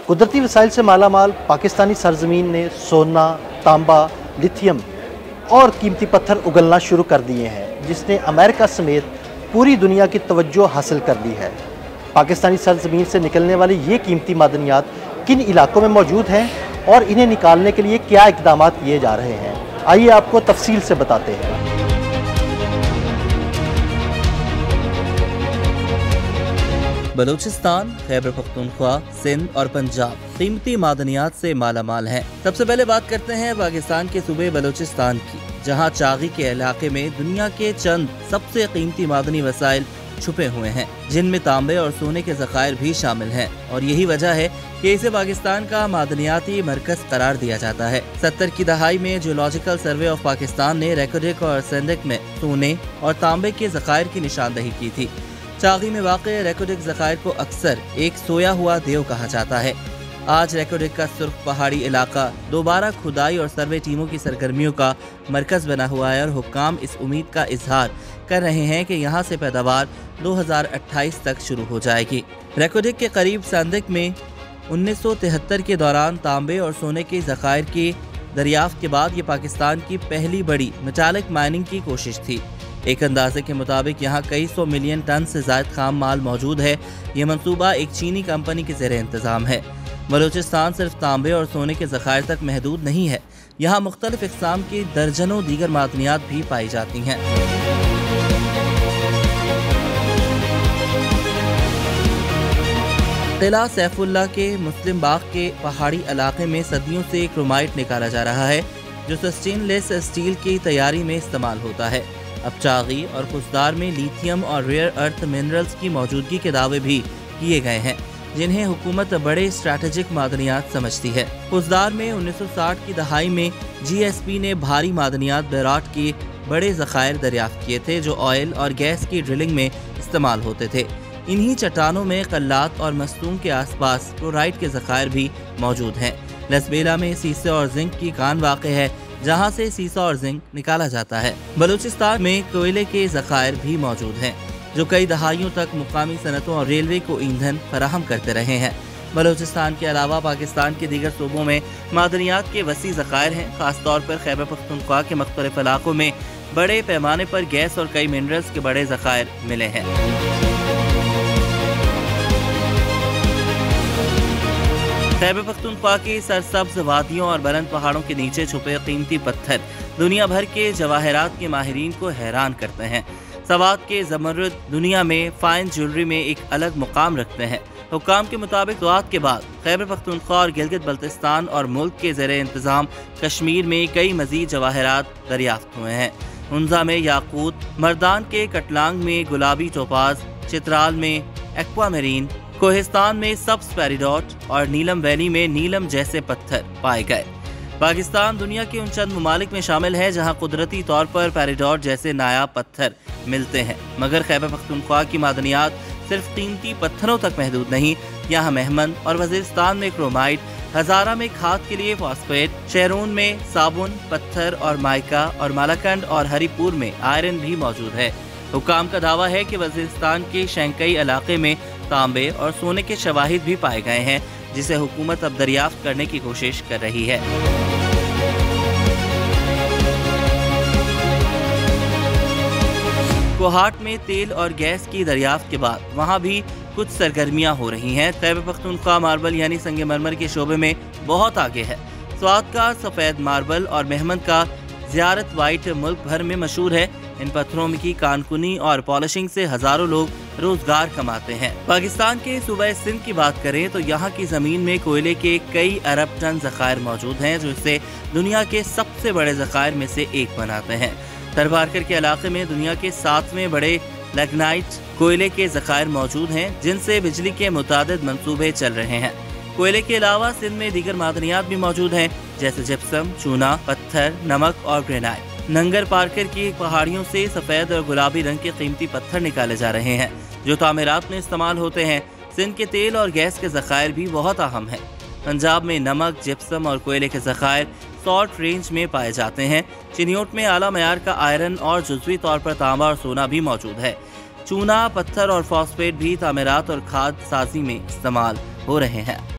कुदरती वसाइल से मालामाल पाकिस्तानी सरजमीन ने सोना, तांबा, लिथियम और कीमती पत्थर उगलना शुरू कर दिए हैं, जिसने अमेरिका समेत पूरी दुनिया की तवज्जो हासिल कर ली है। पाकिस्तानी सरजमीन से निकलने वाली ये कीमती मादनियात किन इलाकों में मौजूद हैं और इन्हें निकालने के लिए क्या इक़दाम किए जा रहे हैं, आइए आपको तफसील से बताते हैं। बलूचिस्तान, खैबर पख्तूनख्वा, सिंध और पंजाब कीमती मादनियात से मालामाल हैं। सबसे पहले बात करते हैं पाकिस्तान के सूबे बलूचिस्तान की, जहां चागी के इलाके में दुनिया के चंद सबसे कीमती मादनी वसाइल छुपे हुए हैं, जिनमें तांबे और सोने के ज़खायर भी शामिल हैं, और यही वजह है कि इसे पाकिस्तान का मादनियाती मरकज करार दिया जाता है। 70 की दहाई में जियोलॉजिकल सर्वे ऑफ पाकिस्तान ने रेकोडिक और सेंडिक में सोने और तांबे के ज़खायर की निशानदही की थी। चागी में वाक़े रेकोडिक ज़खायर को अक्सर एक सोया हुआ देव कहा जाता है। आज रेकोडिक का सुर्ख पहाड़ी इलाका दोबारा खुदाई और सर्वे टीमों की सरगर्मियों का मरकज बना हुआ है, और हुक्काम इस उम्मीद का इजहार कर रहे हैं कि यहाँ से पैदावार 2028 तक शुरू हो जाएगी। रेकोडिक के करीब संदिक में 1973 के दौरान तांबे और सोने के ज़खायर की दरियाफ्त के बाद ये पाकिस्तान की पहली बड़ी मेटालिक माइनिंग की कोशिश थी। एक अंदाजे के मुताबिक यहाँ कई 100 मिलियन टन से ज़ायद खाम माल मौजूद है। ये मंसूबा एक चीनी कंपनी के ज़ेरे इंतज़ाम है। बलूचिस्तान सिर्फ तांबे और सोने के ज़खायर तक महदूद नहीं है, यहाँ मुख्तलिफ इक़साम की दर्जनों दीगर मादनियात भी पाई जाती हैं। किला सैफुल्लाह के मुस्लिम बाग के पहाड़ी इलाके में सदियों से क्रोमाइट निकाला जा रहा है, जो स्टेनलेस स्टील की तैयारी में इस्तेमाल होता है। अब चागी और खुशदार में लिथियम और रेयर अर्थ मिनरल्स की मौजूदगी के दावे भी किए गए हैं, जिन्हें हुकूमत बड़े स्ट्रैटेजिक मादनियात समझती है। खुशदार में 1960 की दहाई में GSP ने भारी मादनियात बेराट के बड़े ज़खायर दरियाफ्त किए थे, जो ऑयल और गैस की ड्रिलिंग में इस्तेमाल होते थे। इन्हीं चट्टानों में कल्लात और मस्तूम के आसपास क्लोराइड के ज़खायर भी मौजूद हैं। लसबेला में सीसे और जिंक की कान वाक़ है, जहां से सीसा और जिंक निकाला जाता है। बलूचिस्तान में कोयले के ज़खायर भी मौजूद हैं, जो कई दहाइयों तक मुकामी सनतों और रेलवे को ईंधन फराहम करते रहे हैं। बलूचिस्तान के अलावा पाकिस्तान के दीगर सूबों में मादनियात के वसी ज़खायर हैं। खासतौर पर खैबर पख्तूनख्वा के मुख्तलिफ इलाकों में बड़े पैमाने पर गैस और कई मिनरल्स के बड़े ज़खायर मिले हैं। खैबर पख्तूनख्वा की सरसब्ज वादियों और बुलंद पहाड़ों के नीचे छुपे कीमती पत्थर दुनिया भर के जवाहरात के माहिरीन को हैरान करते हैं। सवात के ज़मरुद दुनिया में फाइन ज्वेलरी में एक अलग मुकाम रखते हैं। हुक्काम के मुताबिक सवात के बाद खैबर पख्तूनख्वा और गिलगित बल्तिस्तान और मुल्क के ज़ेरे इंतज़ाम कश्मीर में कई मज़ीद जवाहरात दरियाफ्त हुए हैं। हुंजा में याकूत, मर्दान के कटलांग में गुलाबी टोपाज, चित्राल में एक्वामेरीन, कोहिस्तान में सब्ज़ पेरिडोट और नीलम वैली में नीलम जैसे पत्थर पाए गए। पाकिस्तान दुनिया के उन चंद ममालिक में शामिल है जहां कुदरती तौर पर पेरिडोट जैसे नायाब पत्थर मिलते हैं, मगर खैबर पख्तूनख्वा की मादनियात सिर्फ कीमती पत्थरों तक महदूद नहीं। यहाँ मेहमन और वजीरिस्तान में क्रोमाइट, हजारा में खाद के लिए फॉस्फेट, शेरून में साबुन, पत्थर और माइका, और मालाकंड और हरीपुर में आयरन भी मौजूद है। हुक्काम का दावा है कि वजीरिस्तान के शंकई इलाके में तांबे और सोने के शवाहिद भी पाए गए हैं, जिसे हुकूमत अब दरियाफ्त करने की कोशिश कर रही है। कोहाट में तेल और गैस की दरियाफ्त के बाद वहां भी कुछ सरगर्मियां हो रही हैं। खैबर पख्तूनख्वा मार्बल यानी संगमरमर के शोबे में बहुत आगे है। स्वात का सफ़ेद मार्बल और मेहमन का ज़ियारत वाइट मुल्क भर में मशहूर है। इन पत्थरों की कानकुनी और पॉलिशिंग से हजारों लोग रोजगार कमाते हैं। पाकिस्तान के सूबे सिंध की बात करें तो यहाँ की जमीन में कोयले के कई अरब टन ज़खायर मौजूद हैं, जो इसे दुनिया के सबसे बड़े ज़खायर में से एक बनाते हैं। तरबारकर के इलाके में दुनिया के 7वें बड़े लग्नाइट कोयले के ज़खायर मौजूद हैं, जिनसे बिजली के मुतादिद मंसूबे चल रहे हैं। कोयले के अलावा सिंध में दीगर मादनियात भी मौजूद हैं, जैसे जिप्सम, चूना, पत्थर, नमक और ग्रेनाइट। नंगर पार्कर की पहाड़ियों से सफ़ेद और गुलाबी रंग के कीमती पत्थर निकाले जा रहे हैं, जो तामीरात में इस्तेमाल होते हैं। सिंध के तेल और गैस के ज़खायर भी बहुत अहम हैं। पंजाब में नमक, जिप्सम और कोयले के ज़खायर सॉल्ट रेंज में पाए जाते हैं। चिन्योट में आला मयार का आयरन और जुज़वी तौर पर तांबा और सोना भी मौजूद है। चूना, पत्थर और फॉस्फेट भी तामीरात और खाद साजी में इस्तेमाल हो रहे हैं।